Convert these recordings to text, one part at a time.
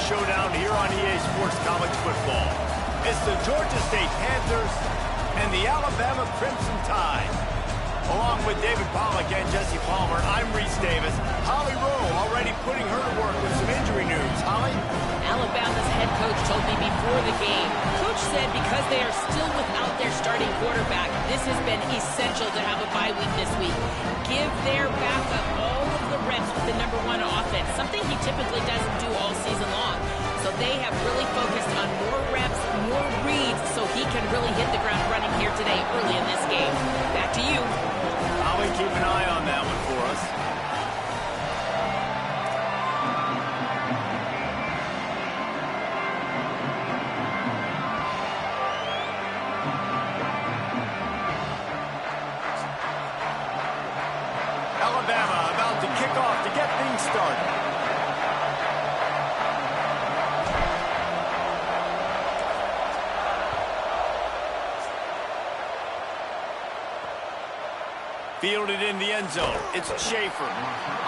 showdown here on EA Sports College Football. It's the Georgia State Panthers and the Alabama Crimson Tide. Along with David Pollack and Jesse Palmer, I'm Reese Davis. Holly Rowe already putting her to work with some injury news. Holly? Alabama's head coach told me before the game. Coach said because they are still without their starting quarterback, this has been essential to have a bye week this week. Give their backup all of the reps with the #1 offense, something he typically doesn't do all season long. So they have really focused on more reps, more reads, so he can really hit the ground running here today early in this game. Back to you. Holly, keep an eye on that one for us. Alabama about to kick off to get things started. Fielded in the end zone. It's Schaefer.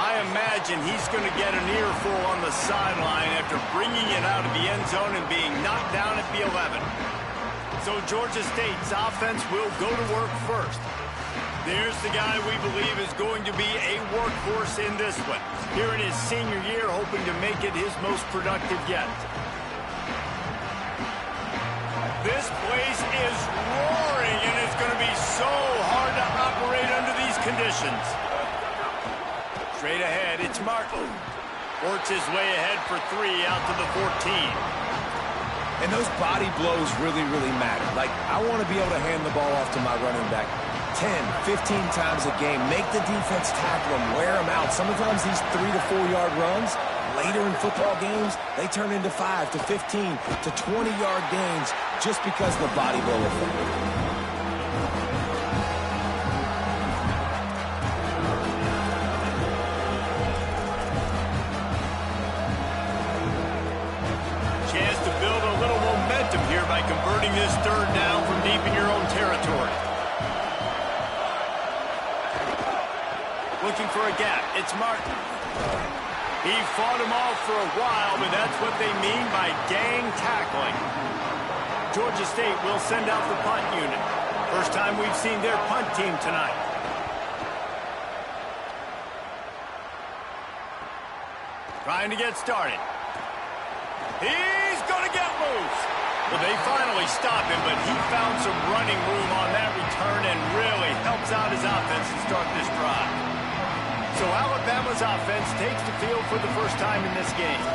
I imagine he's going to get an earful on the sideline after bringing it out of the end zone and being knocked down at the 11. So Georgia State's offense will go to work first. There's the guy we believe is going to be a workhorse in this one. Here in his senior year, hoping to make it his most productive yet. This place is roaring, and it's going to be so hard to operate under these conditions. Straight ahead, it's Martin. Works his way ahead for 3 out to the 14. And those body blows really, really matter. Like, I want to be able to hand the ball off to my running back 10, 15 times a game. Make the defense tackle him, wear him out. Sometimes these 3 to 4 yard runs, later in football games, they turn into 5 to 15 to 20-yard gains just because of the body blow effect. By converting this third down from deep in your own territory. Looking for a gap. It's Martin. He fought him off for a while, but that's what they mean by gang tackling. Georgia State will send out the punt unit. First time we've seen their punt team tonight. Trying to get started. He's going to get loose. Well, they finally stopped him, but he found some running room on that return and really helps out his offense to start this drive. So Alabama's offense takes the field for the first time in this game.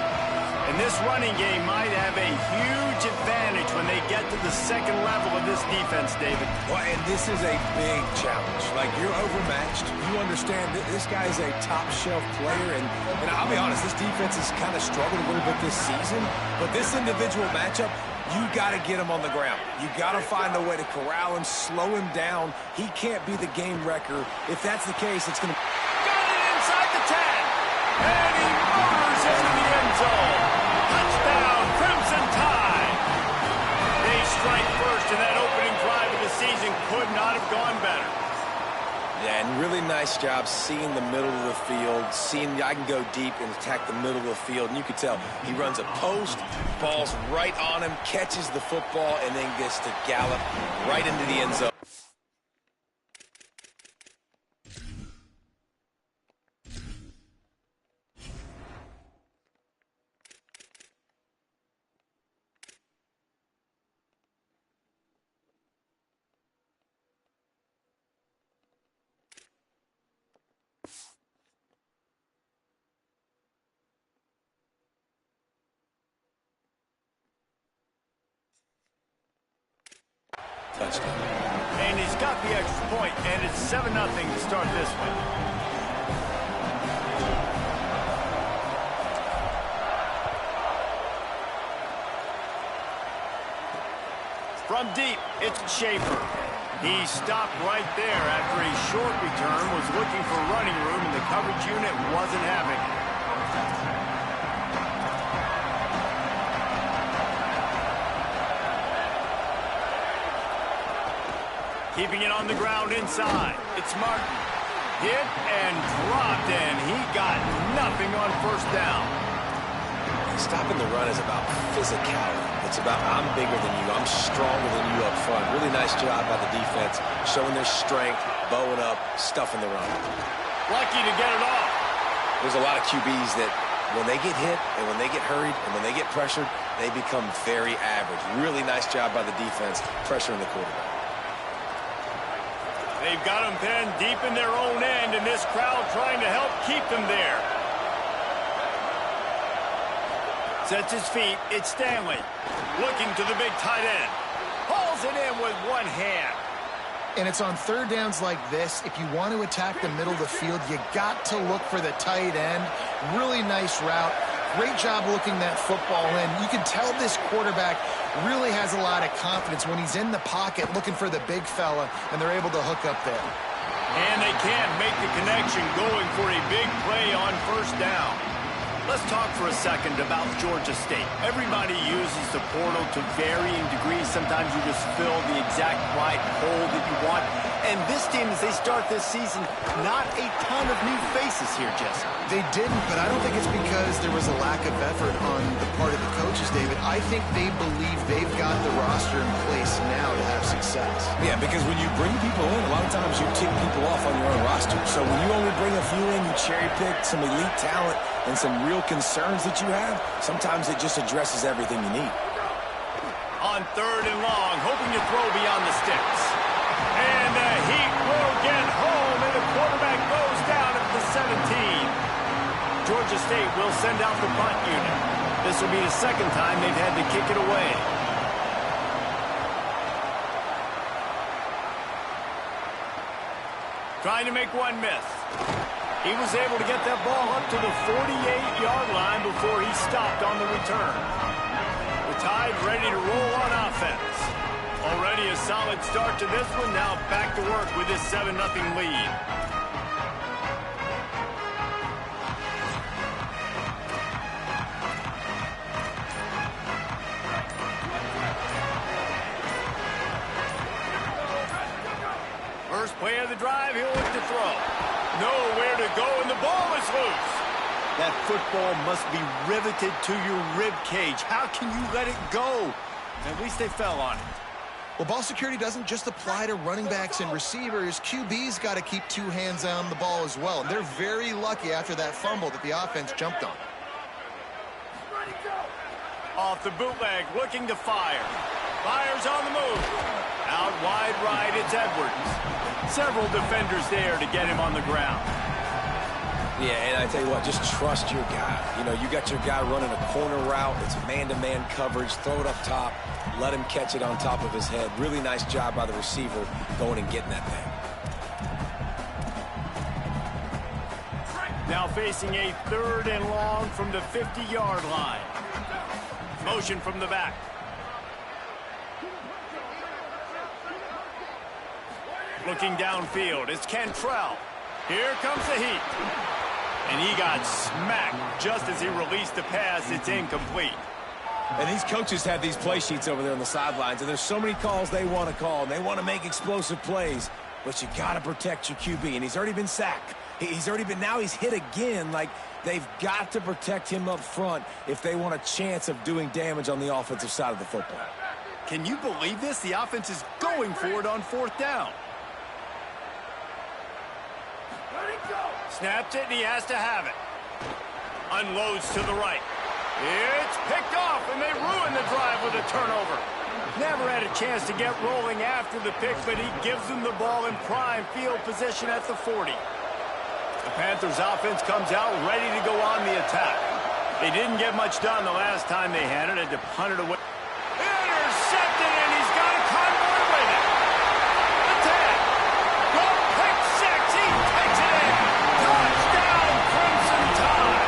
And this running game might have a huge advantage when they get to the second level of this defense, David. Well, and this is a big challenge. Like, you're overmatched. You understand that this guy is a top-shelf player. And I'll be honest, this defense has kind of struggled a little bit this season. But this individual matchup, you got to get him on the ground. You got to find a way to corral him, slow him down. He can't be the game wrecker. If that's the case, it's going to... Got it inside the 10. And he motors into the end zone. Touchdown, Crimson Tide. They strike first, and that opening drive of the season could not have gone better. Yeah, and really nice job seeing the middle of the field, seeing I can go deep and attack the middle of the field. And you can tell he runs a post, ball's right on him, catches the football, and then gets to gallop right into the end zone. Touchdown. And he's got the extra point, and it's 7-0 to start this one. From deep, it's Schaefer. He stopped right there after a short return, was looking for running room, and the coverage unit wasn't having it. Keeping it on the ground inside. It's Martin. Hit and dropped, and he got nothing on first down. Stopping the run is about physicality. It's about I'm bigger than you. I'm stronger than you up front. Really nice job by the defense, showing their strength, bowing up, stuffing the run. Lucky to get it off. There's a lot of QBs that when they get hit and when they get hurried and when they get pressured, they become very average. Really nice job by the defense, pressuring the quarterback. They've got them pinned deep in their own end, and this crowd trying to help keep them there. Sets his feet. It's Stanley. Looking to the big tight end. Hauls it in with one hand. And it's on third downs like this. If you want to attack the middle of the field, you got to look for the tight end. Really nice route. Great job looking that football in. You can tell this quarterback really has a lot of confidence when he's in the pocket looking for the big fella, and they're able to hook up there. And they can't make the connection going for a big play on first down. Let's talk for a second about Georgia State. Everybody uses the portal to varying degrees. Sometimes you just fill the exact right hole that you want. And this team, as they start this season, not a ton of new faces here, Jesse. They didn't, but I don't think it's because there was a lack of effort on the part of the coaches, David. I think they believe they've got the roster in place now to have success. Yeah, because when you bring people in, a lot of times you tick people off on your own roster. So when you only bring a few in, you cherry pick some elite talent and some real concerns that you have, sometimes it just addresses everything you need. On third and long, hoping to throw beyond the sticks. And the Heat will get home, and the quarterback goes down at the 17. Georgia State will send out the punt unit. This will be the second time they've had to kick it away. Trying to make one miss. He was able to get that ball up to the 48-yard line before he stopped on the return. The Tide ready to roll on offense. Already a solid start to this one. Now back to work with this 7-0 lead. First play of the drive, he'll look to throw. Nowhere to go, and the ball is loose. That football must be riveted to your rib cage. How can you let it go? At least they fell on it. Well, ball security doesn't just apply to running backs and receivers. QB's got to keep two hands on the ball as well. And they're very lucky after that fumble that the offense jumped on. Off the bootleg, looking to fire. Fires on the move. Out wide right, it's Edwards. Several defenders there to get him on the ground. Yeah, and I tell you what, just trust your guy. You know, you got your guy running a corner route. It's man-to-man coverage. Throw it up top. Let him catch it on top of his head. Really nice job by the receiver going and getting that thing. Now facing a third and long from the 50-yard line. Motion from the back. Looking downfield, it's Cantrell. Here comes the Heat. And he got smacked just as he released the pass. It's incomplete. And these coaches have these play sheets over there on the sidelines, and there's so many calls they want to call, and they want to make explosive plays, but you got to protect your QB, and he's already been sacked. Now he's hit again. Like, they've got to protect him up front if they want a chance of doing damage on the offensive side of the football. Can you believe this? The offense is going for it on fourth down. Snaps it, and he has to have it. Unloads to the right. It's picked off, and they ruin the drive with a turnover. Never had a chance to get rolling after the pick, but he gives them the ball in prime field position at the 40. The Panthers' offense comes out ready to go on the attack. They didn't get much done the last time they had it. Had to punt it away. Intercepted, and he's got a convoy with it. The 10. The pick six. He takes it in. Touchdown, Crimson Tide.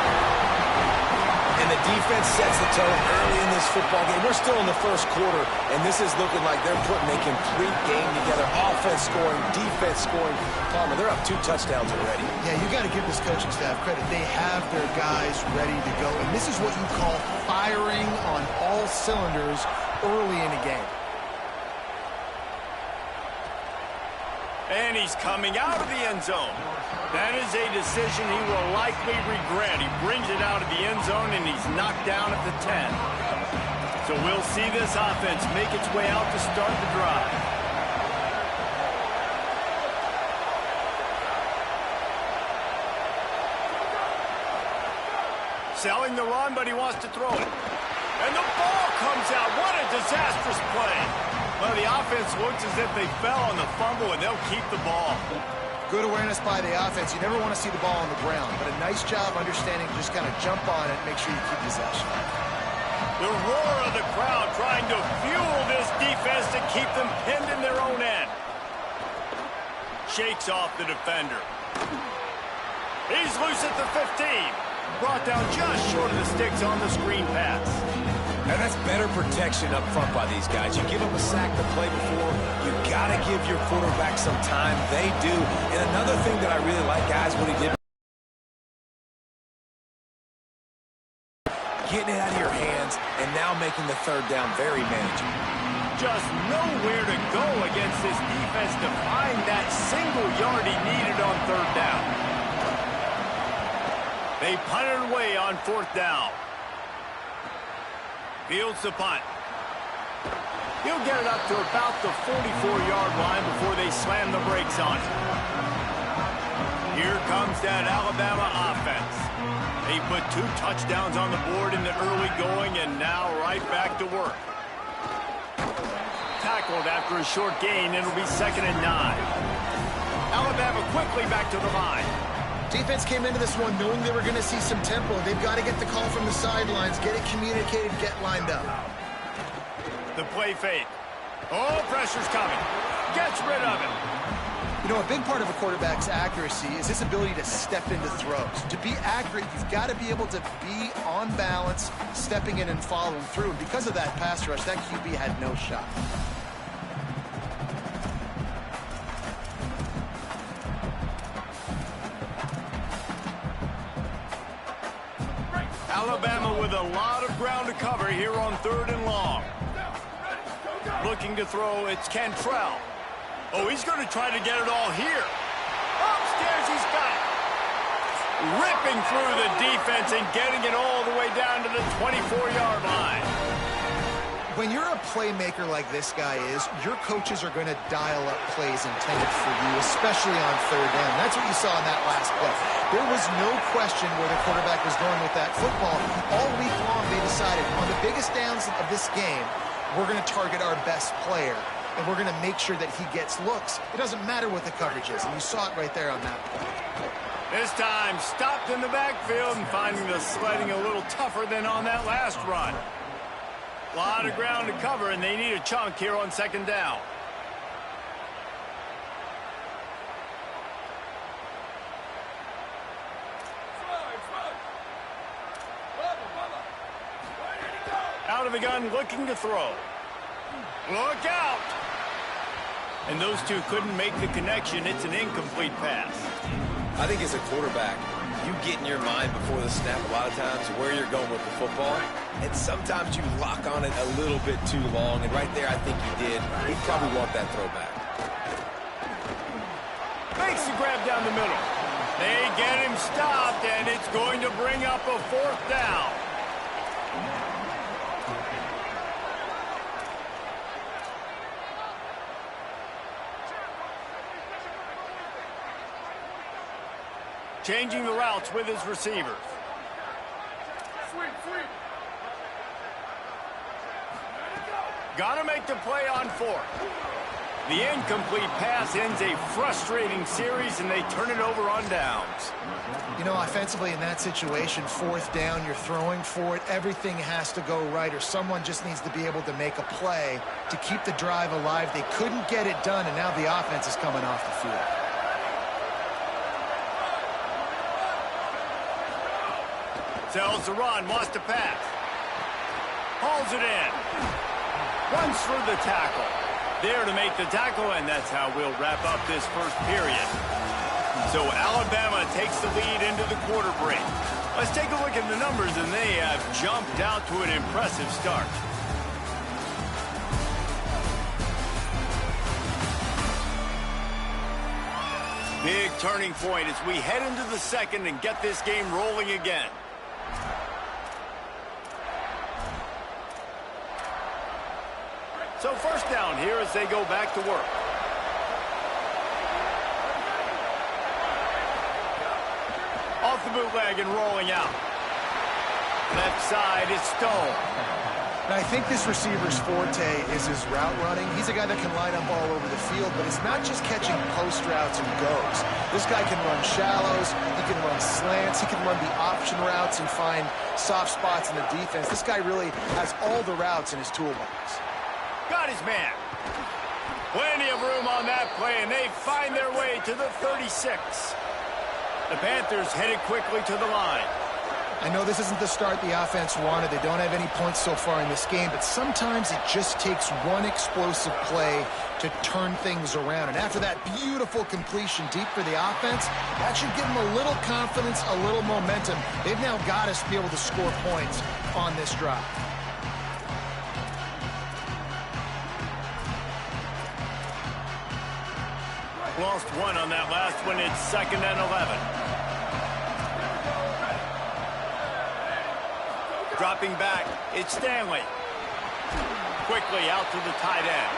And the defense sets the tone early in this football game. We're still in the first quarter, and this is looking like they're putting a complete game together. Offense scoring, defense scoring. Palmer, they're up 2 touchdowns already. Yeah, you got to give this coaching staff credit. They have their guys ready to go. And this is what you call firing on all cylinders early in a game. And he's coming out of the end zone. That is a decision he will likely regret. He brings it out of the end zone, and he's knocked down at the 10. So we'll see this offense make its way out to start the drive. Selling the run, but he wants to throw it. And the ball comes out. What a disastrous play. Well, the offense looks as if they fell on the fumble, and they'll keep the ball. Good awareness by the offense. You never want to see the ball on the ground, but a nice job understanding to just kind of jump on it, make sure you keep possession. The roar of the crowd trying to fuel this defense to keep them pinned in their own end. Shakes off the defender. He's loose at the 15. Brought down just short of the sticks on the screen pass. And that's better protection up front by these guys. You give them a sack to play before, you got to give your quarterback some time. They do. And another thing that I really like, guys, what he did, getting it out of your hands and now making the third down very manageable. Just nowhere to go against this defense to find that single yard he needed on third down. They punt it away on fourth down. Fields the punt. He'll get it up to about the 44-yard line before they slam the brakes on it. Here comes that Alabama offense. They put 2 touchdowns on the board in the early going, and now right back to work. Tackled after a short gain, it'll be 2nd and 9. Alabama quickly back to the line. Defense came into this one knowing they were going to see some tempo. They've got to get the call from the sidelines, get it communicated, get lined up. The play fake. Oh, pressure's coming. Gets rid of it. You know, a big part of a quarterback's accuracy is his ability to step into throws. To be accurate, you've got to be able to be on balance, stepping in and following through. And because of that pass rush, that QB had no shot. Alabama with a lot of ground to cover here on 3rd and long. Looking to throw, it's Cantrell. Oh, he's going to try to get it all here. Upstairs, he's got it. Ripping through the defense and getting it all the way down to the 24-yard line. When you're a playmaker like this guy is, your coaches are going to dial up plays intended for you, especially on 3rd down. That's what you saw in that last play. There was no question where the quarterback was going with that football. All week long, they decided on the biggest downs of this game, we're going to target our best player, and we're going to make sure that he gets looks. It doesn't matter what the coverage is, and you saw it right there on that play. This time, stopped in the backfield and finding the sledding a little tougher than on that last run. A lot of ground to cover, and they need a chunk here on 2nd down. Out of the gun, looking to throw. Look out! And those two couldn't make the connection. It's an incomplete pass. I think as a quarterback, you get in your mind before the snap a lot of times where you're going with the football, and sometimes you lock on it a little bit too long, and right there I think you did. He'd probably want that throwback. Makes the grab down the middle. They get him stopped, and it's going to bring up a 4th down. Changing the routes with his receivers. Got to make the play on 4th. The incomplete pass ends a frustrating series, and they turn it over on downs. You know, offensively in that situation, 4th down, you're throwing for it. Everything has to go right, or someone just needs to be able to make a play to keep the drive alive. They couldn't get it done, and now the offense is coming off the field. Tells the run, wants to pass. Hauls it in. Runs through the tackle. There to make the tackle, and that's how we'll wrap up this first period. So Alabama takes the lead into the quarter break. Let's take a look at the numbers, and they have jumped out to an impressive start. Big turning point as we head into the second and get this game rolling again. So first down here as they go back to work. Off the bootleg and rolling out. Left side is Stone. Now, I think this receiver's forte is his route running. He's a guy that can line up all over the field, but it's not just catching post routes and goes. This guy can run shallows, he can run slants, he can run the option routes and find soft spots in the defense. This guy really has all the routes in his toolbox. Got his man. Plenty of room on that play, and they find their way to the 36. The Panthers headed quickly to the line. I know this isn't the start the offense wanted. They don't have any points so far in this game, but sometimes it just takes one explosive play to turn things around. And after that beautiful completion deep for the offense, that should give them a little confidence, a little momentum. They've now got us to be able to score points on this drive. Lost one on that last one. It's 2nd and 11. Dropping back, it's Stanley. Quickly out to the tight end.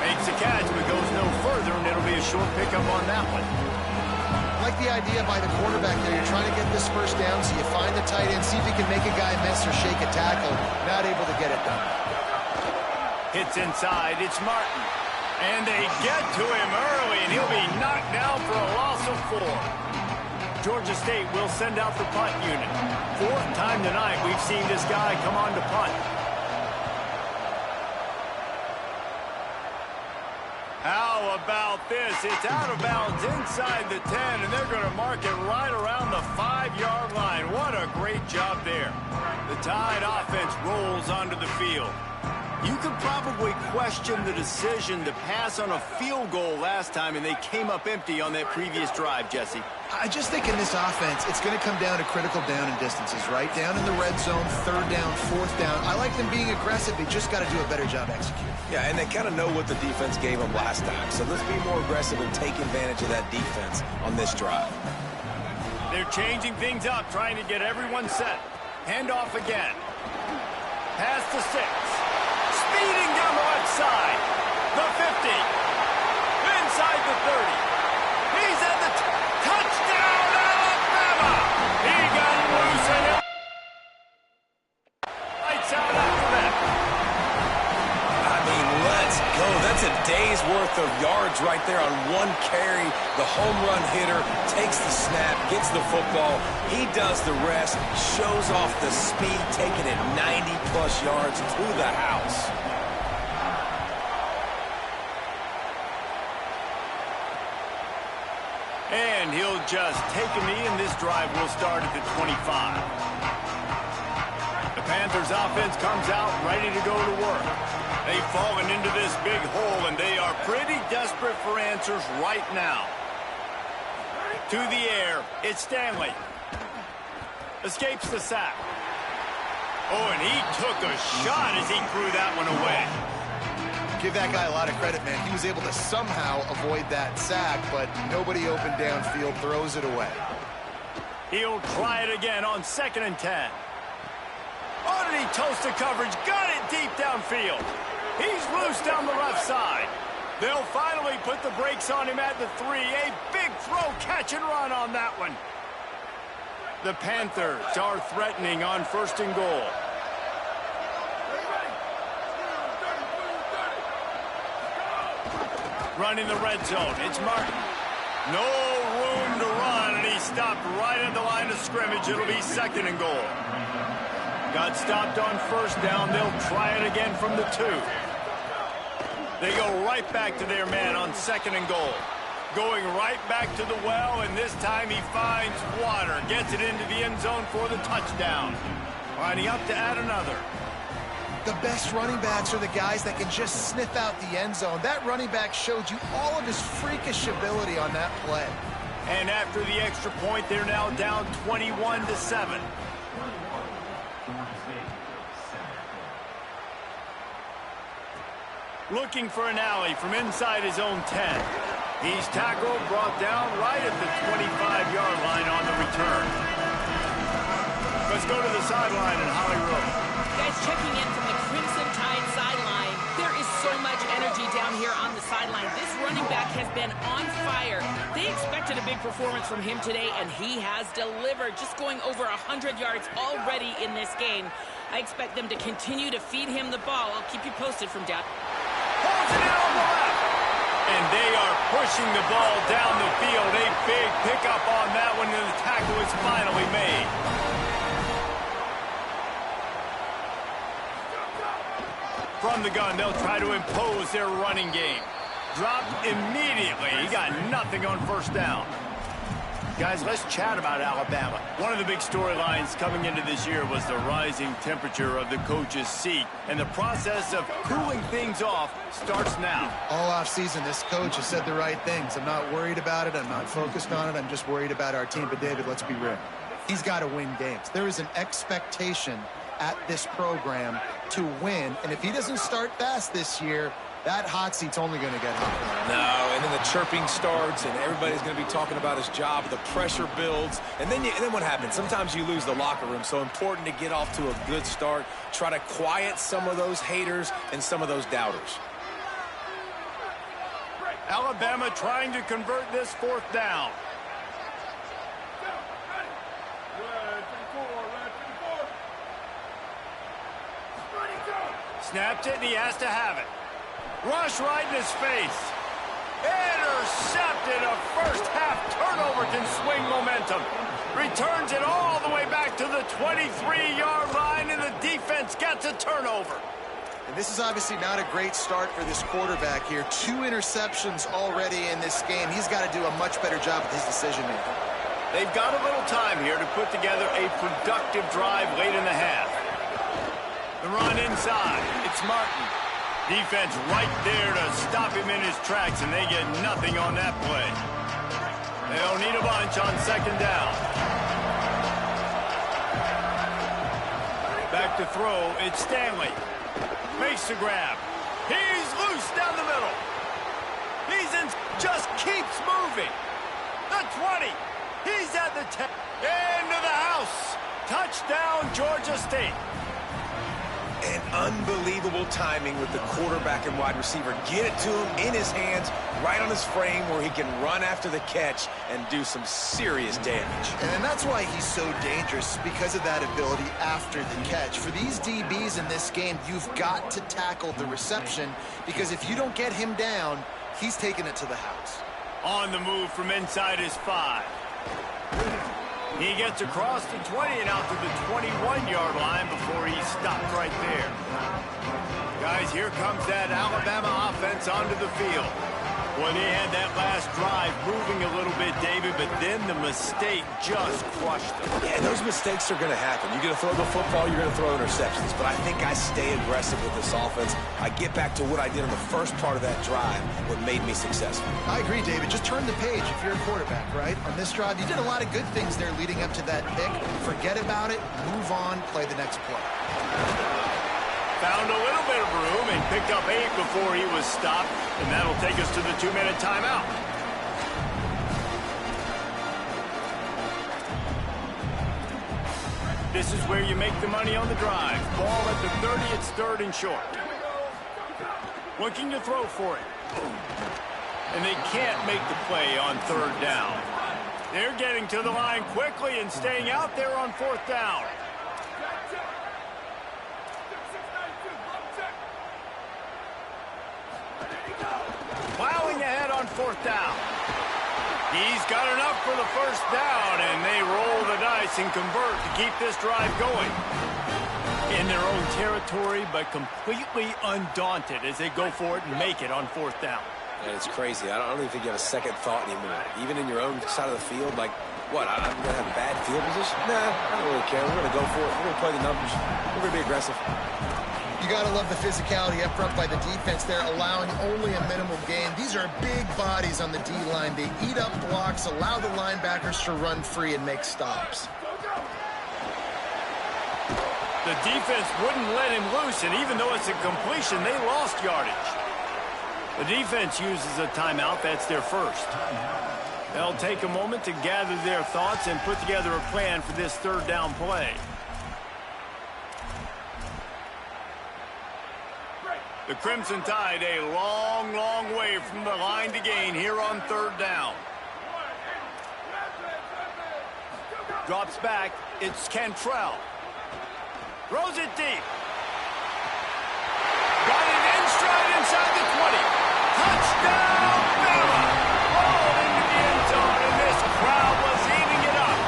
Makes a catch, but goes no further, and it'll be a short pickup on that one. I like the idea by the quarterback there. You're trying to get this first down, so you find the tight end, see if you can make a guy miss or shake a tackle. Not able to get it done. Hits inside, it's Martin. And they get to him early, and he'll be knocked down for a loss of 4. Georgia State will send out the punt unit. 4th time tonight we've seen this guy come on to punt. How about this? It's out of bounds inside the 10, and they're going to mark it right around the 5-yard line. What a great job there. The Tide offense rolls onto the field. You could probably question the decision to pass on a field goal last time, and they came up empty on that previous drive, Jesse. I just think in this offense, it's going to come down to critical down and distances, right? Down in the red zone, 3rd down, 4th down. I like them being aggressive. They just got to do a better job executing. Yeah, and they kind of know what the defense gave them last time. So let's be more aggressive and take advantage of that defense on this drive. They're changing things up, trying to get everyone set. Hand off again. Pass to 6. Speeding down the left side. The 50. Inside the 30. He's at the touchdown, Alabama! He got loose and it lights out after that. I mean, let's go. That's a day's worth of yards right there on one carry. The home run hitter takes the snap, gets the football. He does the rest, shows off the speed, taking it 90-plus yards to the house. And he'll just take a knee, and this drive will start at the 25. The Panthers offense comes out ready to go to work. They've fallen into this big hole, and they are pretty desperate for answers right now. To the air, it's Stanley. Escapes the sack. Oh, and he took a shot as he threw that one away. Give that guy a lot of credit, man. He was able to somehow avoid that sack, but nobody open downfield, throws it away. He'll try it again on 2nd and 10. Oh, did he toast the coverage? Got it deep downfield. He's loose down the left side. They'll finally put the brakes on him at the 3. A big throw, catch and run on that one. The Panthers are threatening on 1st and goal. Running the red zone, it's Martin. No room to run, and he stopped right at the line of scrimmage. It'll be 2nd and goal. Got stopped on 1st down. They'll try it again from the 2. They go right back to their man on 2nd and goal. Going right back to the well, and this time he finds water. Gets it into the end zone for the touchdown. Lining up to add another. The best running backs are the guys that can just sniff out the end zone. That running back showed you all of his freakish ability on that play. And after the extra point, they're now down 21-7. Looking for an alley from inside his own 10. He's tackled, brought down right at the 25-yard line on the return. Let's go to the sideline in Hollywood. Guys, checking in from the Crimson Tide sideline. There is so much energy down here on the sideline. This running back has been on fire. They expected a big performance from him today, and he has delivered, just going over 100 yards already in this game. I expect them to continue to feed him the ball. I'll keep you posted from down. Holds it out on the left. And they are pushing the ball down the field. A big pickup on that one, and the tackle is finally made. From the gun, they'll try to impose their running game. Dropped immediately. He got nothing on first down. Guys, let's chat about Alabama. One of the big storylines coming into this year was the rising temperature of the coach's seat. And the process of cooling things off starts now. All offseason, this coach has said the right things. I'm not worried about it. I'm not focused on it. I'm just worried about our team. But, David, let's be real. He's got to win games. There is an expectation at this program to win. And if he doesn't start fast this year, that hot seat's only going to get hotter. No, and then the chirping starts, and everybody's going to be talking about his job. The pressure builds, and then what happens? Sometimes you lose the locker room. So important to get off to a good start. Try to quiet some of those haters and some of those doubters. Alabama trying to convert this fourth down. Snapped it, and he has to have it. Rush right in his face. Intercepted. A first-half turnover can swing momentum. Returns it all the way back to the 23-yard line, and the defense gets a turnover. And this is obviously not a great start for this quarterback here. 2 interceptions already in this game. He's got to do a much better job with his decision-making. They've got a little time here to put together a productive drive late in the half. The run inside. It's Martin. Defense right there to stop him in his tracks, and they get nothing on that play. They'll need a bunch on second down. Back to throw. It's Stanley. Makes the grab. He's loose down the middle. He's in. Just keeps moving. The 20. He's at the 10. Into the house. Touchdown, Georgia State. And unbelievable timing with the quarterback and wide receiver. Get it to him in his hands, right on his frame where he can run after the catch and do some serious damage. And that's why he's so dangerous, because of that ability after the catch. For these DBs in this game, you've got to tackle the reception, because if you don't get him down, he's taking it to the house. On the move from inside his 5. He gets across the 20 and out to the 21-yard line before he's stopped right there. Guys, here comes that Alabama offense onto the field. Well, they had that last drive moving a little bit, David, but then the mistake just crushed them. Yeah, those mistakes are going to happen. You're going to throw the football, you're going to throw interceptions. But I think I stay aggressive with this offense. I get back to what I did in the first part of that drive, what made me successful. I agree, David. Just turn the page if you're a quarterback, right? On this drive, you did a lot of good things there leading up to that pick. Forget about it, move on, play the next play. Found a little bit of room and picked up 8 before he was stopped, and that'll take us to the 2-minute timeout. This is where you make the money on the drive. Ball at the 30, it's 3rd and short. Looking to throw for it. And they can't make the play on 3rd down. They're getting to the line quickly and staying out there on 4th down. Plowing ahead on 4th down. He's got enough for the first down, and they roll the dice and convert to keep this drive going. In their own territory, but completely undaunted as they go for it and make it on 4th down. And it's crazy. I don't even think you have a second thought anymore. Even in your own side of the field, like, what, I'm going to have bad field position? Nah, I don't really care. We're going to go for it. We're going to play the numbers. We're going to be aggressive. You got to love the physicality up front by the defense there, allowing only a minimal gain. These are big bodies on the D-line. They eat up blocks, allow the linebackers to run free and make stops. The defense wouldn't let him loose, and even though it's a completion, they lost yardage. The defense uses a timeout. That's their first. They'll take a moment to gather their thoughts and put together a plan for this third down play. The Crimson Tide a long, long way from the line to gain here on third down. Drops back. It's Cantrell. Throws it deep. Got it in stride inside the 20. Touchdown, Bama! Rolled into the end zone, and this crowd was eating it up.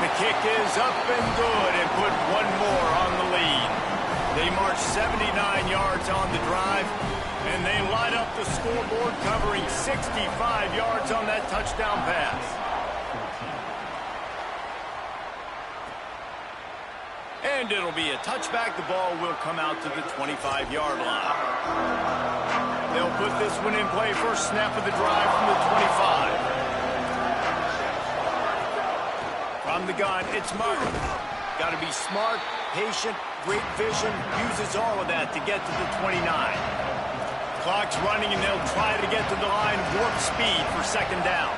The kick is up and good, and put one more on the lead. They march 79 yards on the drive, and they light up the scoreboard, covering 65 yards on that touchdown pass. And it'll be a touchback. The ball will come out to the 25-yard line. They'll put this one in play. First snap of the drive from the 25. From the gun, it's Martin. Got to be smart, patient, great vision. Uses all of that to get to the 29. Clock's running, and they'll try to get to the line. Warp speed for second down.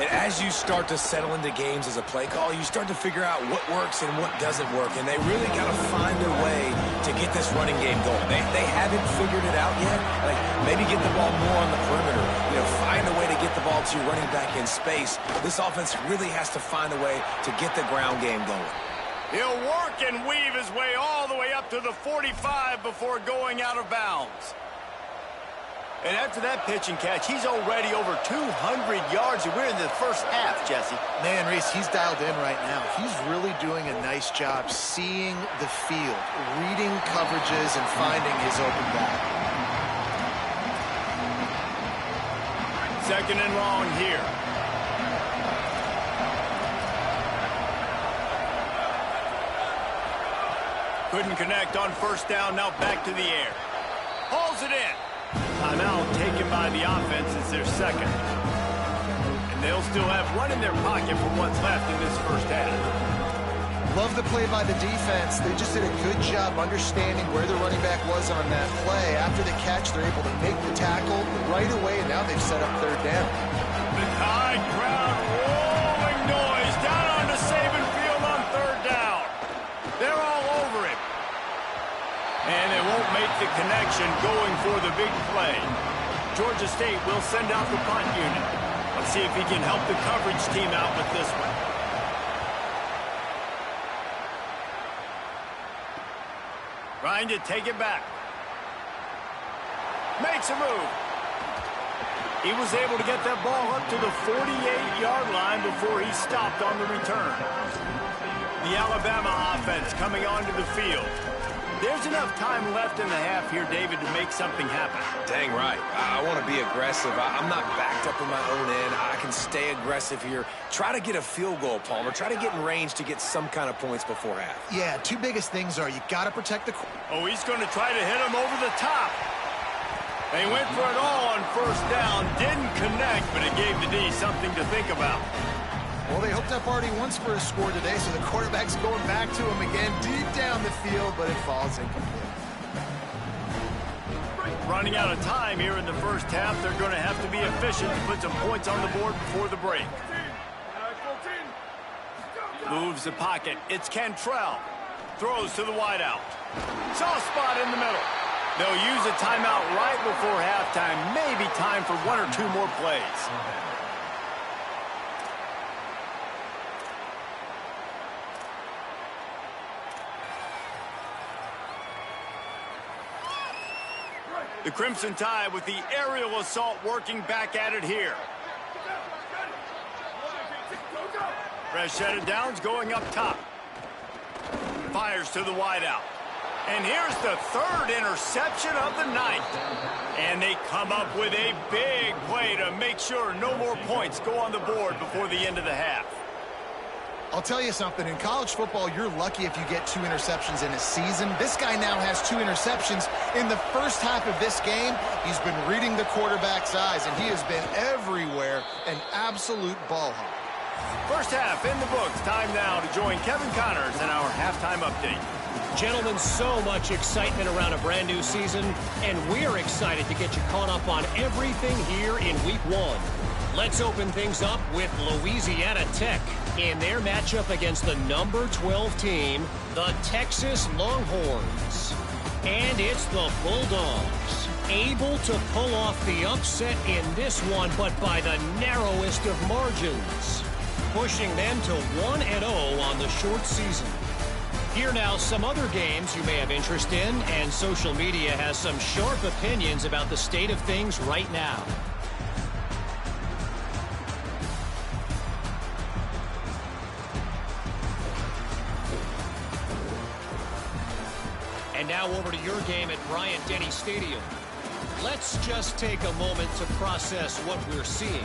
And as you start to settle into games as a play call, you start to figure out what works and what doesn't work. And they really got to find a way to get this running game going. They haven't figured it out yet. Like, maybe get the ball more on the perimeter. You know, find a way to get the ball to your running back in space. This offense really has to find a way to get the ground game going. He'll work and weave his way all the way up to the 45 before going out of bounds. And after that pitch and catch, he's already over 200 yards, and we're in the first half, Jesse. Man, Reese, he's dialed in right now. He's really doing a nice job seeing the field, reading coverages, and finding his open back. Second and long here. Couldn't connect on first down, now back to the air. Hauls it in. Timeout taken by the offense as their second. And they'll still have one in their pocket for what's left in this first half. Love the play by the defense. They just did a good job understanding where the running back was on that play. After the catch, they're able to make the tackle right away, and now they've set up third down. The Tide crowd rolling noise down onto Saban Field on third down. They're all over it. And they won't make the connection going for the big play. Georgia State will send out the punt unit. Let's see if he can help the coverage team out with this one. Trying to take it back. Makes a move. He was able to get that ball up to the 48-yard line before he stopped on the return. The Alabama offense coming onto the field. There's enough time left in the half here, David, to make something happen. Dang right. I want to be aggressive. I'm not backed up in my own end. I can stay aggressive here. Try to get a field goal, Palmer. Try to get in range to get some kind of points before half. Yeah, two biggest things are you got to protect the... Oh, he's going to try to hit him over the top. They went for it all on first down. Didn't connect, but it gave the D something to think about. Well, they hooked up already once for a score today, so the quarterback's going back to him again deep down the field, but it falls incomplete. Running out of time here in the first half. They're going to have to be efficient to put some points on the board before the break. Moves the pocket. It's Cantrell. Throws to the wideout. Soft spot in the middle. They'll use a timeout right before halftime. Maybe time for one or two more plays. The Crimson Tide with the aerial assault working back at it here. Fresh set of downs going up top. Fires to the wideout. And here's the third interception of the night. And they come up with a big play to make sure no more points go on the board before the end of the half. I'll tell you something, in college football, you're lucky if you get 2 interceptions in a season. This guy now has 2 interceptions. In the first half of this game, he's been reading the quarterback's eyes, and he has been everywhere, an absolute ball hawk. First half in the books. Time now to join Kevin Connors in our halftime update. Gentlemen, so much excitement around a brand new season, and we're excited to get you caught up on everything here in Week 1. Let's open things up with Louisiana Tech in their matchup against the number 12 team, the Texas Longhorns. And it's the Bulldogs, able to pull off the upset in this one, but by the narrowest of margins, pushing them to 1-0 on the short season. Here now, some other games you may have interest in, and social media has some sharp opinions about the state of things right now. And now over to your game at Bryant-Denny Stadium. Let's just take a moment to process what we're seeing.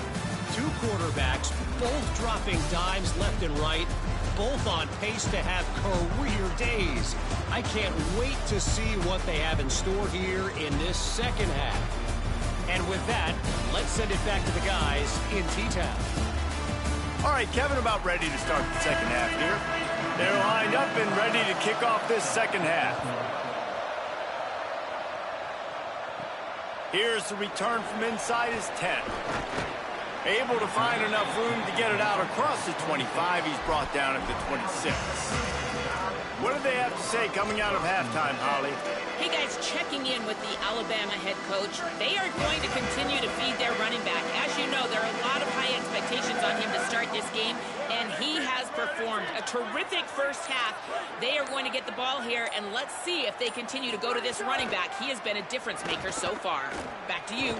Two quarterbacks, both dropping dimes left and right, both on pace to have career days. I can't wait to see what they have in store here in this second half. And with that, let's send it back to the guys in T-Town. All right, Kevin, about ready to start the second half here. They're lined up and ready to kick off this second half. Here's the return from inside his 10. Able to find enough room to get it out across the 25. He's brought down at the 26. What do they have to say coming out of halftime, Holly? Hey, guys, checking in with the Alabama head coach. They are going to continue to feed their running back. As you know, there are a lot of high expectations on him to start this game, and he has performed a terrific first half. They are going to get the ball here, and let's see if they continue to go to this running back. He has been a difference maker so far. Back to you.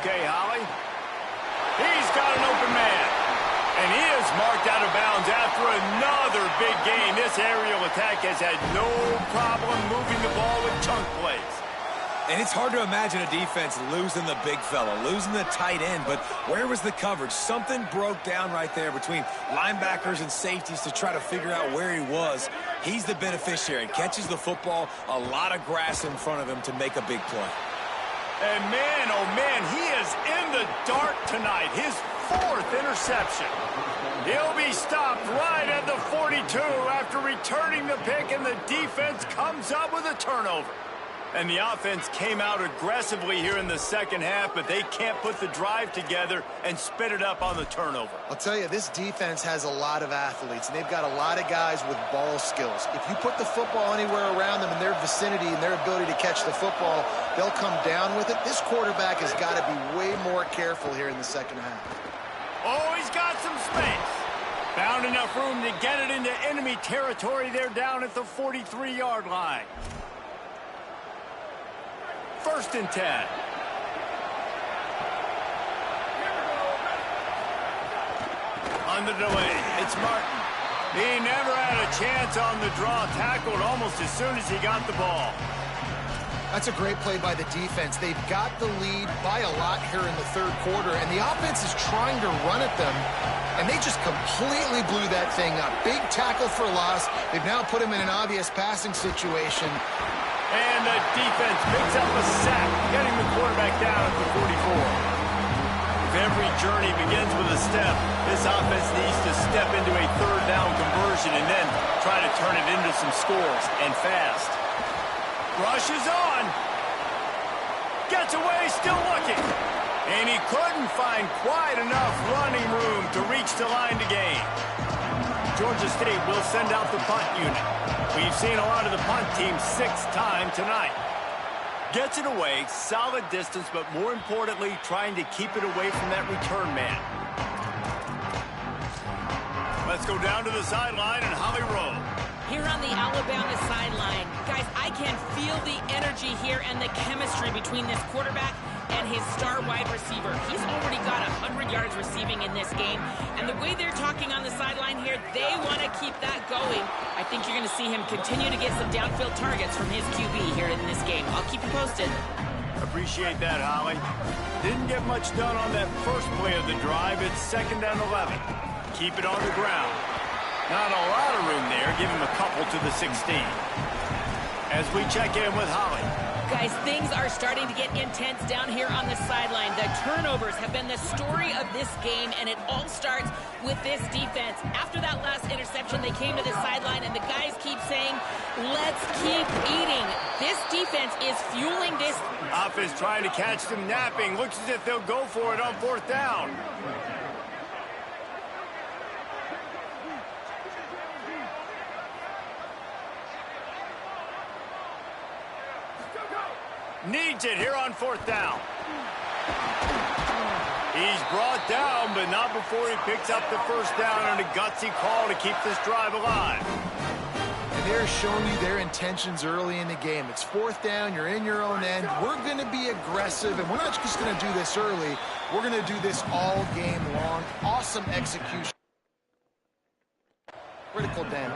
Okay, Holly. He's got an open man. And he is marked out of bounds after another big game. This aerial attack has had no problem moving the ball with chunk plays. And it's hard to imagine a defense losing the big fella, losing the tight end, but where was the coverage? Something broke down right there between linebackers and safeties to try to figure out where he was. He's the beneficiary. Catches the football, a lot of grass in front of him to make a big play. And man, oh man, he is in the dark tonight. His 4th interception. He'll be stopped right at the 42 after returning the pick, and the defense comes up with a turnover. And the offense came out aggressively here in the second half, but they can't put the drive together and spit it up on the turnover. I'll tell you, this defense has a lot of athletes, and they've got a lot of guys with ball skills. If you put the football anywhere around them in their vicinity and their ability to catch the football, they'll come down with it. This quarterback has got to be way more careful here in the second half. Oh, he's got some space. Found enough room to get it into enemy territory. They're down at the 43-yard line. 1st and 10. On the delay, it's Martin. He never had a chance on the draw, tackled almost as soon as he got the ball. That's a great play by the defense. They've got the lead by a lot here in the third quarter, and the offense is trying to run at them, and they just completely blew that thing up. Big tackle for loss. They've now put him in an obvious passing situation. And the defense picks up a sack, getting the quarterback down at the 44. If every journey begins with a step, this offense needs to step into a third down conversion and then try to turn it into some scores, and fast. Rush is on. Gets away, still looking. And he couldn't find quite enough running room to reach the line to gain. Georgia State will send out the punt unit. We've seen a lot of the punt team 6th time tonight. Gets it away, solid distance, but more importantly, trying to keep it away from that return man. Let's go down to the sideline and Holly Rowe. Here on the Alabama sideline, guys, I can feel the energy here and the chemistry between this quarterback and his star wide receiver. He's already got 100 yards receiving in this game, and the way they're talking on the sideline here, they want to keep that going. I think you're going to see him continue to get some downfield targets from his QB here in this game. I'll keep you posted. Appreciate that, Holly. Didn't get much done on that first play of the drive. It's 2nd and 11. Keep it on the ground. Not a lot of room there. Give him a couple to the 16. as we check in with Holly. Guys, things are starting to get intense down here on the sideline. The turnovers have been the story of this game, and it all starts with this defense. After that last interception, they came to the sideline, and the guys keep saying, let's keep eating. This defense is fueling this. Offense trying to catch them napping. Looks as if they'll go for it on 4th down. Needs it here on 4th down. He's brought down, but not before he picks up the 1st down on a gutsy call to keep this drive alive. And they're showing you their intentions early in the game. It's 4th down, you're in your own end. We're going to be aggressive, and we're not just going to do this early. We're going to do this all game long. Awesome execution. Critical down.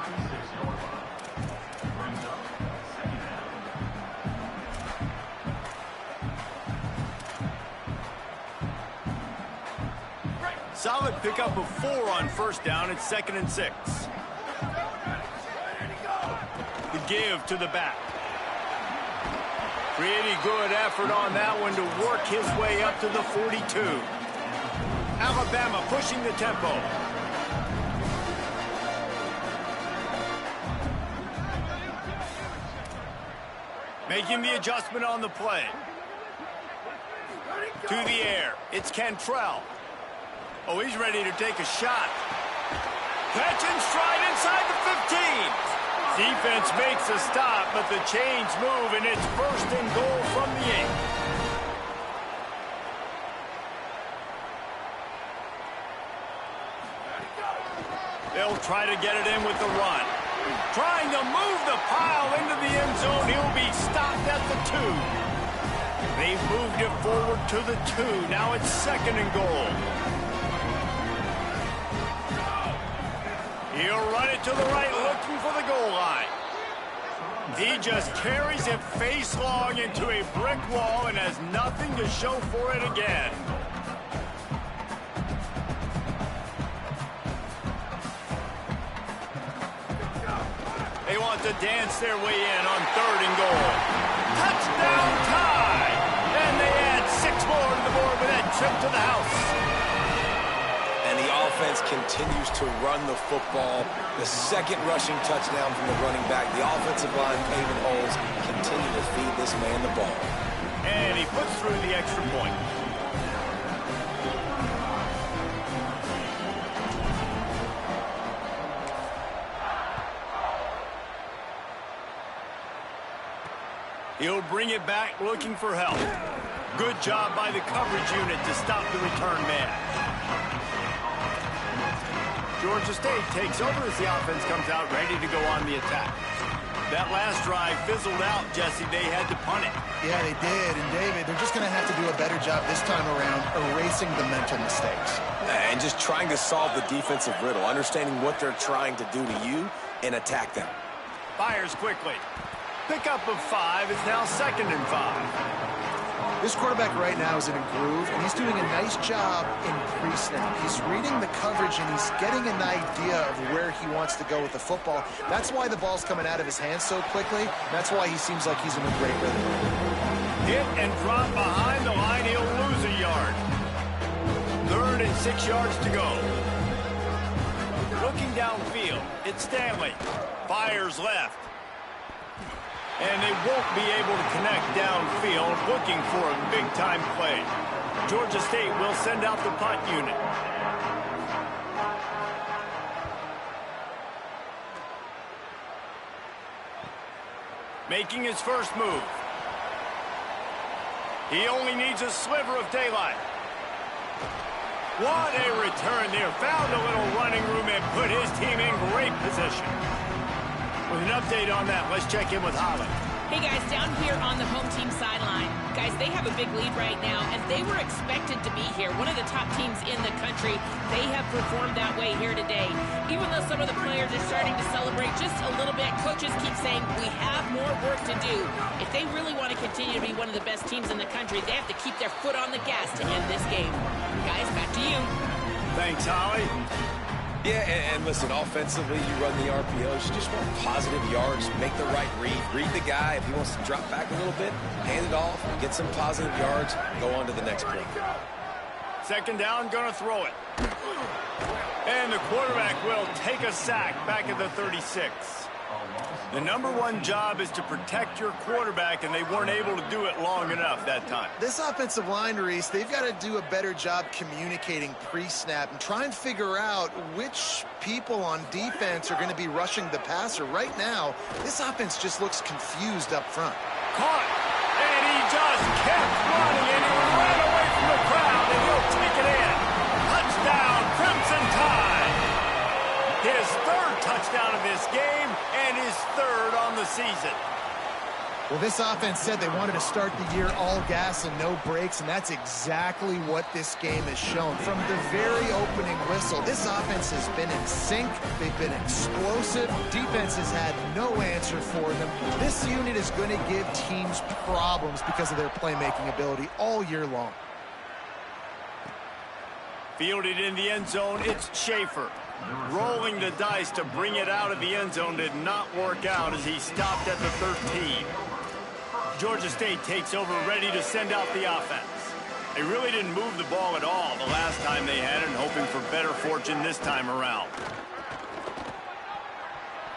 Solid pickup of 4 on 1st down. It's 2nd and 6. The give to the back. Pretty good effort on that one to work his way up to the 42. Alabama pushing the tempo. Making the adjustment on the play. To the air. It's Cantrell. Oh, he's ready to take a shot. Catch and stride inside the 15. Defense makes a stop, but the chains move, and it's 1st and goal from the 8. They'll try to get it in with the run. Trying to move the pile into the end zone. He'll be stopped at the 2. They've moved it forward to the 2. Now it's 2nd and goal. He'll run it to the right, looking for the goal line. He just carries it face long into a brick wall and has nothing to show for it again. They want to dance their way in on 3rd and goal. Touchdown tie! And they add 6 more to the board with that trip to the house. And the offense continues to run the football. The 2nd rushing touchdown from the running back. The offensive line paving holes. Continue to feed this man the ball. And he puts through the extra point. He'll bring it back looking for help. Good job by the coverage unit to stop the return man. Georgia State takes over as the offense comes out ready to go on the attack. That last drive fizzled out, Jesse. They had to punt it. Yeah, they did. And, David, they're just going to have to do a better job this time around erasing the mental mistakes. And just trying to solve the defensive riddle, understanding what they're trying to do to you and attack them. Fires quickly. Pickup of 5 is now 2nd and 5. This quarterback right now is in a groove, and he's doing a nice job in pre-snap. He's reading the coverage, and he's getting an idea of where he wants to go with the football. That's why the ball's coming out of his hands so quickly. That's why he seems like he's in a great rhythm. Hit and drop behind the line. He'll lose a yard. 3rd and 6 yards to go. Looking downfield, it's Stanley. Fires left. And they won't be able to connect downfield, looking for a big-time play. Georgia State will send out the punt unit. Making his first move. He only needs a sliver of daylight. What a return there. Found a little running room and put his team in great position. With an update on that, let's check in with Holly. Hey, guys, down here on the home team sideline, guys, they have a big lead right now, and they were expected to be here. One of the top teams in the country. They have performed that way here today. Even though some of the players are starting to celebrate just a little bit, coaches keep saying we have more work to do. If they really want to continue to be one of the best teams in the country, they have to keep their foot on the gas to end this game. Guys, back to you. Thanks, Holly. Yeah, and listen, offensively, you run the RPOs. You just want positive yards, make the right read the guy. If he wants to drop back a little bit, hand it off, get some positive yards, go on to the next play. Second down, gonna throw it. And the quarterback will take a sack back at the 36. The #1 job is to protect your quarterback, and they weren't able to do it long enough that time. This offensive line, Reese, they've got to do a better job communicating pre-snap and try and figure out which people on defense are going to be rushing the passer. Right now, this offense just looks confused up front. Caught, and he just kept running, and he ran away from the crowd, and he'll take it in. Touchdown, Crimson Tide. His third touchdown of this game, and his third on the season. Well, this offense said they wanted to start the year all gas and no brakes, and that's exactly what this game has shown. From the very opening whistle, this offense has been in sync. They've been explosive. Defense has had no answer for them. This unit is going to give teams problems because of their playmaking ability all year long. Fielded in the end zone, it's Schaefer. Rolling the dice to bring it out of the end zone did not work out as he stopped at the 13. Georgia State takes over, ready to send out the offense. They really didn't move the ball at all the last time they had it, and hoping for better fortune this time around.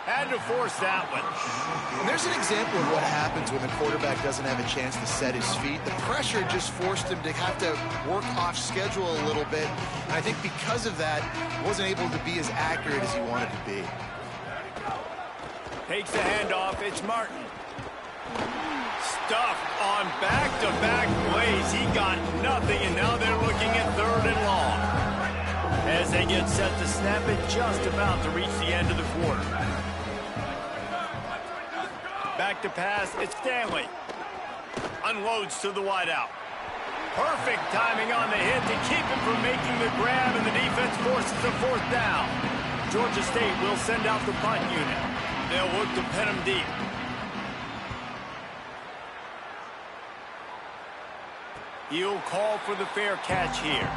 Had to force that one. And there's an example of what happens when the quarterback doesn't have a chance to set his feet. The pressure just forced him to have to work off schedule a little bit. And I think because of that, wasn't able to be as accurate as he wanted to be. Takes the handoff. It's Martin. Stuffed on back-to-back plays. He got nothing, and now they're looking at 3rd and long. As they get set to snap it, just about to reach the end of the quarter. Back to pass, it's Stanley. Unloads to the wideout. Perfect timing on the hit to keep him from making the grab, and the defense forces a 4th down. Georgia State will send out the punt unit. They'll look to pin him deep. He'll call for the fair catch here.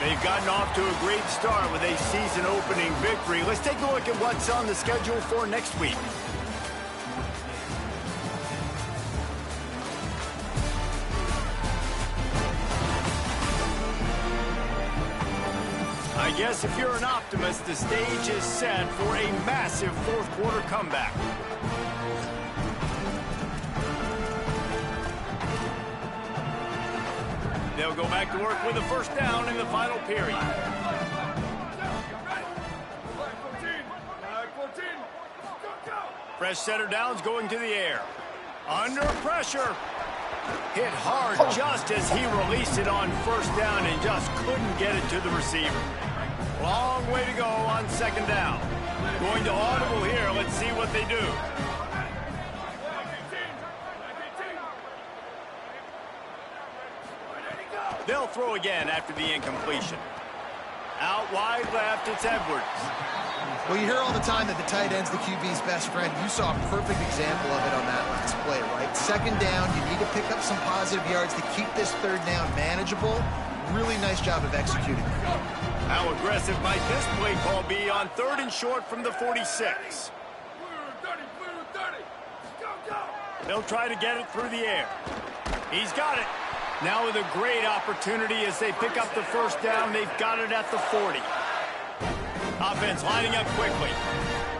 They've gotten off to a great start with a season-opening victory. Let's take a look at what's on the schedule for next week. I guess if you're an optimist, the stage is set for a massive 4th quarter comeback. They'll go back to work with a 1st down in the final period. Fresh setter downs going to the air. Under pressure. Hit hard just as he released it on 1st down and just couldn't get it to the receiver. Long way to go on 2nd down. Going to audible here. Let's see what they do. They'll throw again after the incompletion. Out wide left, it's Edwards. Well, you hear all the time that the tight end's the QB's best friend. You saw a perfect example of it on that last play, right? 2nd down, you need to pick up some positive yards to keep this 3rd down manageable. Really nice job of executing. How aggressive might this play call be on 3rd and short from the 46? They'll try to get it through the air. He's got it. Now with a great opportunity as they pick up the 1st down. They've got it at the 40. Offense lining up quickly.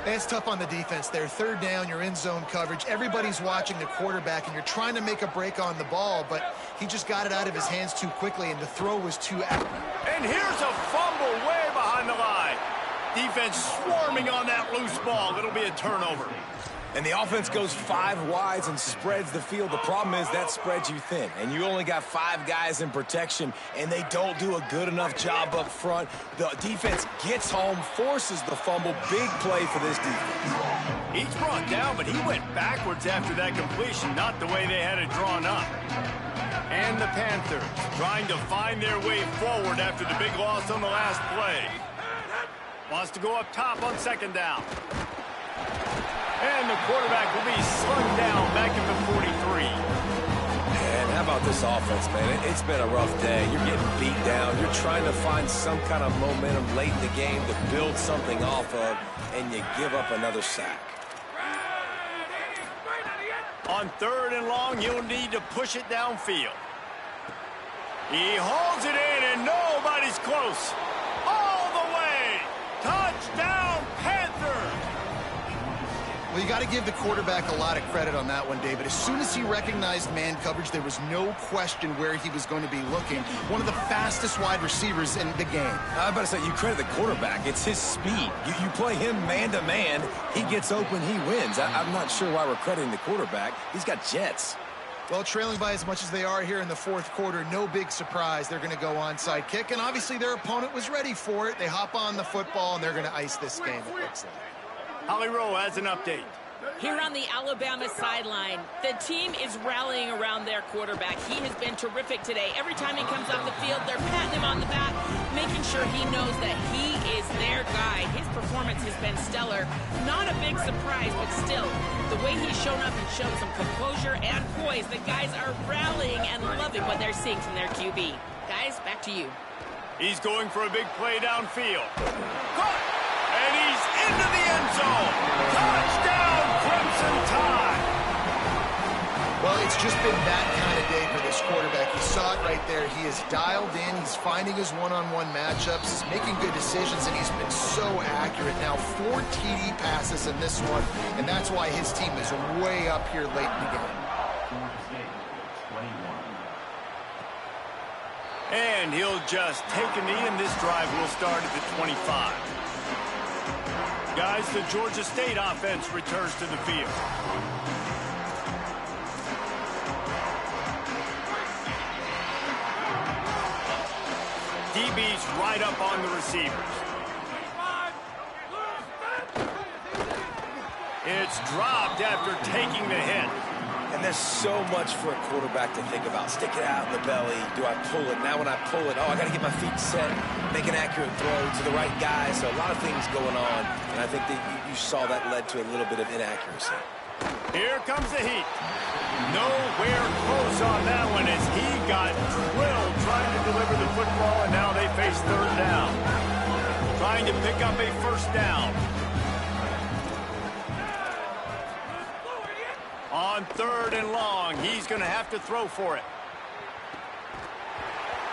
It's tough on the defense there. 3rd down, you're in zone coverage. Everybody's watching the quarterback, and you're trying to make a break on the ball, but he just got it out of his hands too quickly, and the throw was too accurate. And here's a fumble way behind the line. Defense swarming on that loose ball. It'll be a turnover. And the offense goes 5 wides and spreads the field. The problem is that spreads you thin, and you only got 5 guys in protection, and they don't do a good enough job up front. The defense gets home, forces the fumble. Big play for this defense. He's brought down, but he went backwards after that completion, not the way they had it drawn up. And the Panthers trying to find their way forward after the big loss on the last play. Wants to go up top on 2nd down. And the quarterback will be slung down back at the 43. And how about about this offense, man. It's been a rough day. You're getting beat down. You're trying to find some kind of momentum late in the game to build something off of, and you give up another sack. On 3rd and long, you'll need to push it downfield. He holds it in, and nobody's close. All the way. Touchdown, Panthers. Well, you got to give the quarterback a lot of credit on that one, David. As soon as he recognized man coverage, there was no question where he was going to be looking. One of the fastest wide receivers in the game. I'm about to say, you credit the quarterback. It's his speed. You play him man-to-man, he gets open, he wins. I'm not sure why we're crediting the quarterback. He's got jets. Well, trailing by as much as they are here in the 4th quarter, no big surprise. They're going to go onside kick, and obviously their opponent was ready for it. They hop on the football, and they're going to ice this game, it looks like. Holly Rowe has an update. Here on the Alabama sideline, the team is rallying around their quarterback. He has been terrific today. Every time he comes off the field, they're patting him on the back, making sure he knows that he is their guy. His performance has been stellar. Not a big surprise, but still, the way he's shown up and shown some composure and poise, the guys are rallying and loving what they're seeing from their QB. Guys, back to you. He's going for a big play downfield. Caught! And he's into the end zone. Touchdown, Crimson Tide. Well, it's just been that kind of day for this quarterback. You saw it right there. He is dialed in. He's finding his one-on-one matchups. He's making good decisions, and he's been so accurate. Now, 4 TD passes in this one, and that's why his team is way up here late in the game. And he'll just take a knee, and this drive will start at the 25. Guys, the Georgia State offense returns to the field. DB's right up on the receivers. It's dropped after taking the hit. And there's so much for a quarterback to think about. Stick it out in the belly. Do I pull it? Now when I pull it, I got to get my feet set, make an accurate throw to the right guy. So a lot of things going on. And I think that you saw that led to a little bit of inaccuracy. Here comes the heat. Nowhere close on that one as he got drilled trying to deliver the football, and now they face 3rd down. Trying to pick up a 1st down. On 3rd and long, he's going to have to throw for it.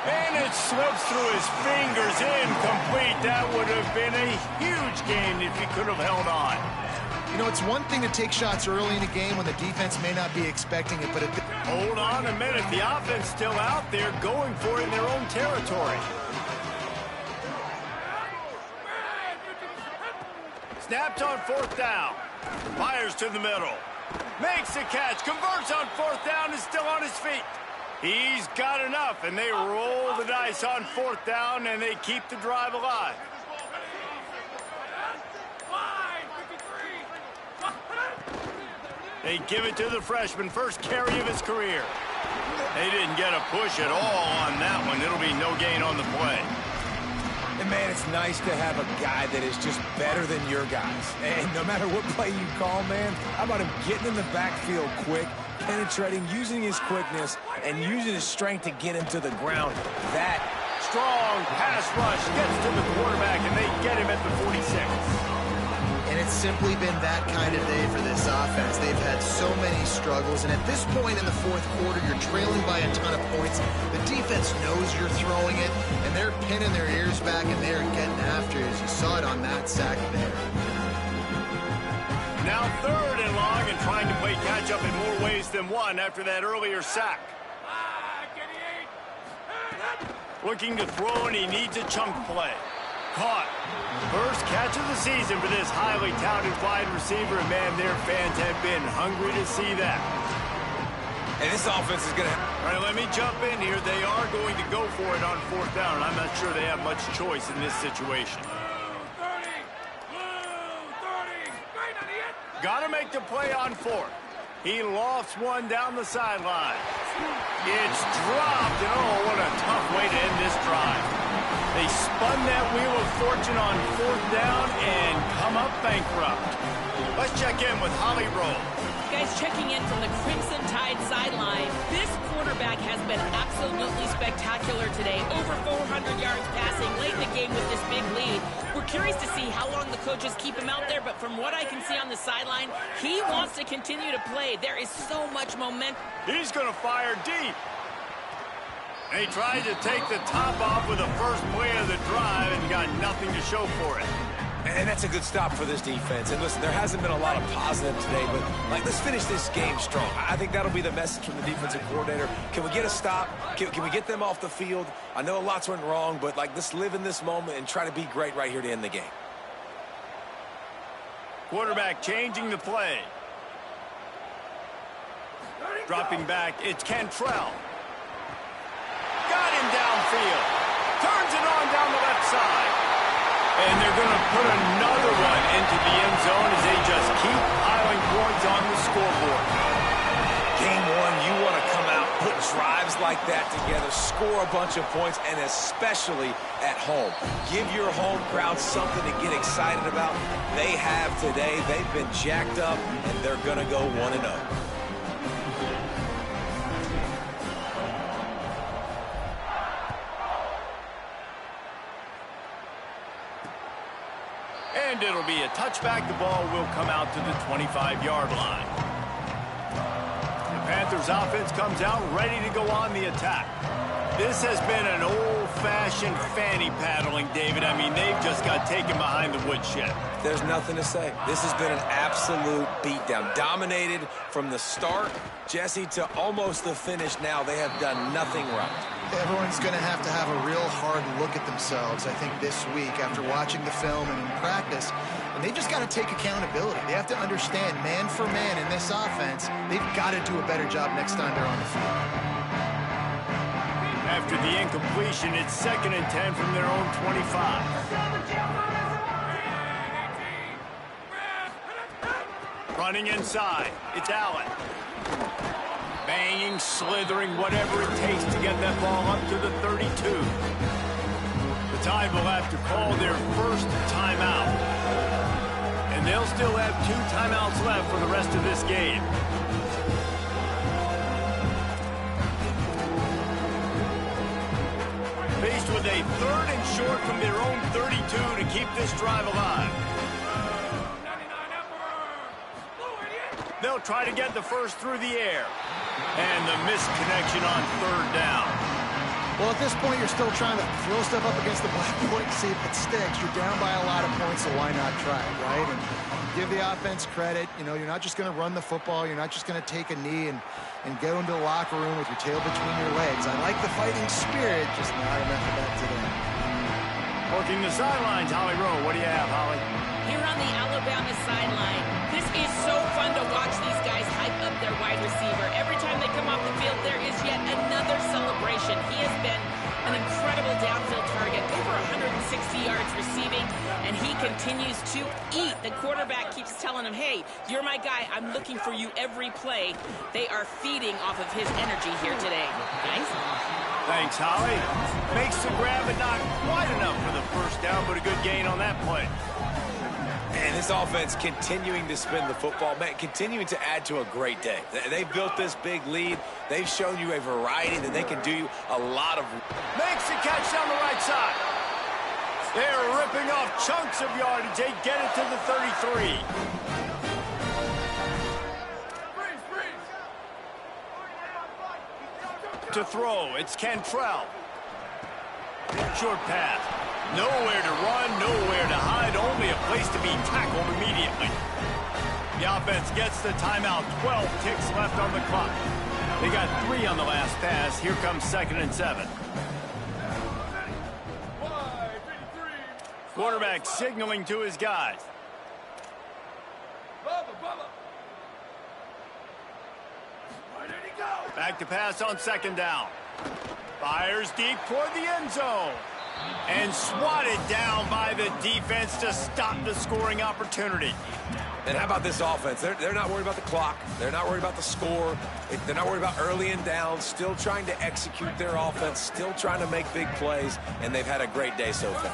And it slips through his fingers, incomplete. That would have been a huge gain if he could have held on. You know, it's one thing to take shots early in a game when the defense may not be expecting it, but hold on a minute. The offense still out there going for it in their own territory. Snapped on 4th down. Fires to the middle. Makes the catch. Converts on 4th down. Is still on his feet. He's got enough, and they roll the dice on 4th down, and they keep the drive alive. They give it to the freshman, first carry of his career. They didn't get a push at all on that one. It'll be no gain on the play. And, man, it's nice to have a guy that is just better than your guys. And no matter what play you call, man, how about him getting in the backfield quick, penetrating, using his quickness, and using his strength to get him to the ground. That strong pass rush gets to the quarterback, and they get him at the 46. And it's simply been that kind of day for this offense. They've had so many struggles, and at this point in the 4th quarter, you're trailing by a ton of points. The defense knows you're throwing it, and they're pinning their ears back, and they're getting after it, as you saw it on that sack there. Now 3rd and long, and trying to play catch-up in more ways than one after that earlier sack. Looking to throw, and he needs a chunk play. Caught. First catch of the season for this highly touted wide receiver, and man, their fans have been hungry to see that. And this offense is going to... All right, let me jump in here. They are going to go for it on 4th down, and I'm not sure they have much choice in this situation. Got to make the play on 4th. He lofts one down the sideline. It's dropped, and oh, what a tough way to end this drive. They spun that wheel of fortune on 4th down and come up bankrupt. Let's check in with Holly Rowe. Guys, guys, checking in from the Crimson Tide sideline. This quarterback has been absolutely spectacular today. Over 400 yards passing late in the game with this big lead. We're curious to see how long the coaches keep him out there, but from what I can see on the sideline, he wants to continue to play. There is so much momentum. He's going to fire deep. And he tried to take the top off with the first play of the drive and got nothing to show for it. And that's a good stop for this defense. And listen, there hasn't been a lot of positive today, but let's finish this game strong. I think that'll be the message from the defensive coordinator. Can we get a stop? Can we get them off the field? I know lots went wrong, but let's live in this moment and try to be great right here to end the game. Quarterback changing the play. Dropping back, it's Cantrell. Got him downfield. Turns it on down the left side. And they're going to put another one into the end zone as they just keep piling points on the scoreboard. Game one, you want to come out, put drives like that together, score a bunch of points, and especially at home. Give your home crowd something to get excited about. They have today. They've been jacked up, and they're going to go 1-0. And it'll be a touchback. The ball will come out to the 25-yard line. The Panthers offense comes out ready to go on the attack. This has been an old-fashioned fanny paddling, David. I mean, they've just got taken behind the woodshed. There's nothing to say. This has been an absolute beatdown. Dominated from the start, Jesse, to almost the finish now. They have done nothing right. Everyone's going to have a real hard look at themselves, I think, this week after watching the film and in practice. And they just got to take accountability. They have to understand, man for man in this offense, they've got to do a better job next time they're on the field. After the incompletion, it's 2nd and 10 from their own 25. Running inside, it's Allen. Banging, slithering, whatever it takes to get that ball up to the 32. The Tide will have to call their first timeout. And they'll still have 2 timeouts left for the rest of this game. Faced with a 3rd and short from their own 32 to keep this drive alive. They'll try to get the first through the air. And the missed connection on 3rd down. Well, at this point, you're still trying to throw stuff up against the blackboard and see if it sticks. You're down by a lot of points, so why not try it, right? And give the offense credit. You know, you're not just going to run the football. You're not just going to take a knee and go into the locker room with your tail between your legs. I like the fighting spirit, just not enough of that today. Working the sidelines, Holly Rowe. What do you have, Holly? Here on the Alabama sideline, this is so fun to watch these guys hype up their wide receiver. Every time they come off the field, there is yet another celebration. He has been an incredible downfield target, over 160 yards receiving, and he continues to eat. The quarterback keeps telling him, hey, you're my guy. I'm looking for you every play. They are feeding off of his energy here today. Guys? Thanks, Holly. Makes the grab, but not quite enough for the first down, but a good gain on that play. And this offense continuing to spin the football, man, continuing to add to a great day. They've built this big lead. They've shown you a variety that they can do you a lot of. Makes the catch down the right side. They're ripping off chunks of yardage. They get it to the 33. To throw, it's Cantrell. Short pass. Nowhere to run, nowhere to hide, only a place to be tackled immediately. The offense gets the timeout, 12 ticks left on the clock. They got 3 on the last pass. Here comes 2nd and 7. Quarterback signaling to his guys. Back to pass on 2nd down. Fires deep toward the end zone. And swatted down by the defense to stop the scoring opportunity. And how about this offense? They're not worried about the clock. They're not worried about the score. They're not worried about early and down. Still trying to execute their offense. Still trying to make big plays. And they've had a great day so far.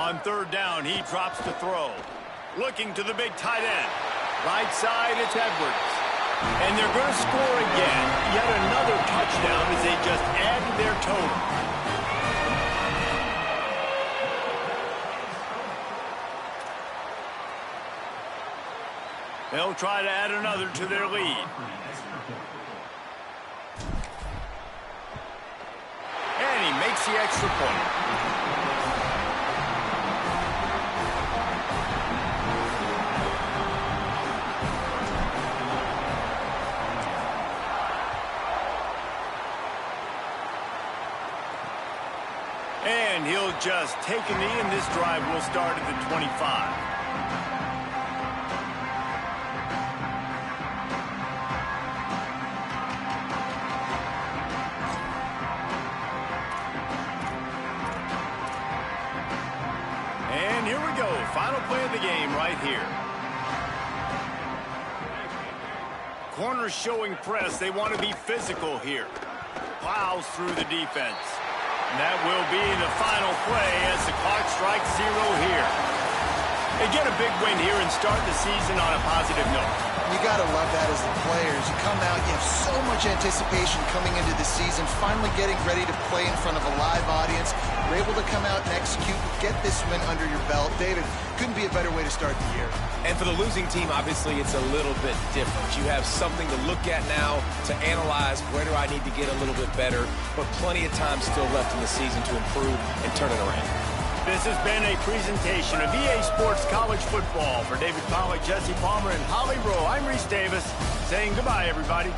On third down, he drops to throw. Looking to the big tight end. Right side, it's Edwards. And they're going to score again. Yet another touchdown as they just add to their total. They'll try to add another to their lead. And he makes the extra point. And he'll just take a knee, and this drive will start at the 25. And here we go. Final play of the game right here. Corners showing press. They want to be physical here. Plows through the defense. And that will be the final play as the clock strikes 0 here. They get a big win here and start the season on a positive note. You got to love that as the players. You come out, you have so much anticipation coming into the season, finally getting ready to play in front of a live audience. You're able to come out and execute, get this win under your belt. David, couldn't be a better way to start the year. And for the losing team, obviously, it's a little bit different. You have something to look at now to analyze where do I need to get a little bit better, but plenty of time still left in the season to improve and turn it around. This has been a presentation of EA Sports College Football. For David Pollack, Jesse Palmer, and Holly Rowe, I'm Reese Davis saying goodbye, everybody.